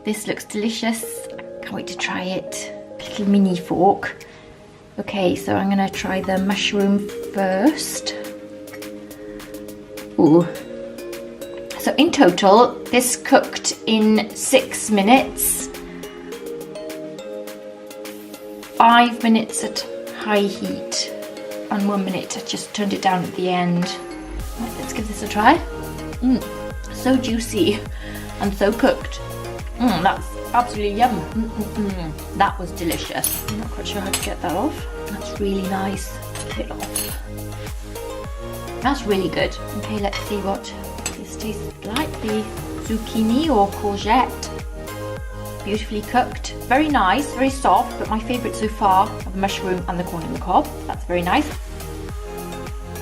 This looks delicious. Can't wait to try it. Little mini fork. Okay, so I'm gonna try the mushroom first. Ooh. So in total, this cooked in 6 minutes. 5 minutes at high heat. And 1 minute, I just turned it down at the end. Right, let's give this a try. So juicy and so cooked. That's absolutely yum. That was delicious. I'm not quite sure how to get that off. That's really nice. Get it off. That's really good. Okay, let's see what this tastes like. The zucchini or courgette. Beautifully cooked. Very nice, very soft, but my favourite so far are the mushroom and the corn on the cob. That's very nice.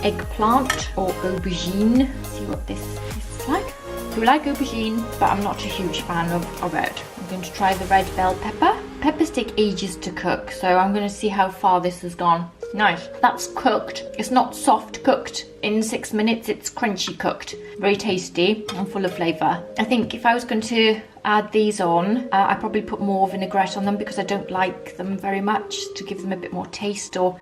Eggplant or aubergine. See what this tastes like. I like aubergine, but I'm not a huge fan of it. I'm going to try the red bell pepper. Peppers take ages to cook, so I'm going to see how far this has gone. Nice. That's cooked. It's not soft cooked in 6 minutes, it's crunchy cooked. Very tasty and full of flavour. I think if I was going to add these on, I'd probably put more vinaigrette on them because I don't like them very much, to give them a bit more taste or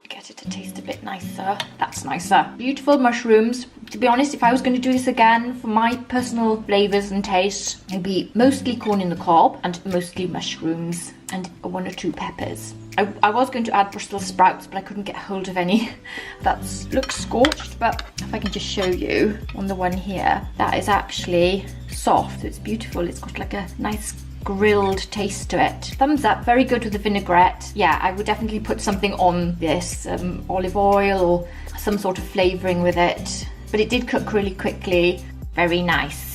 get it to taste a bit nicer. That's nicer. Beautiful mushrooms. To be honest, if I was going to do this again, for my personal flavours and tastes, it'd be mostly corn in the cob and mostly mushrooms and 1 or 2 peppers. I was going to add Brussels sprouts, but I couldn't get hold of any. That looks scorched, but if I can just show you on the one here, that is actually soft. It's beautiful. It's got like a nice grilled taste to it. Thumbs up, very good with the vinaigrette. Yeah, I would definitely put something on this, olive oil or some sort of flavouring with it. But it did cook really quickly. Very nice.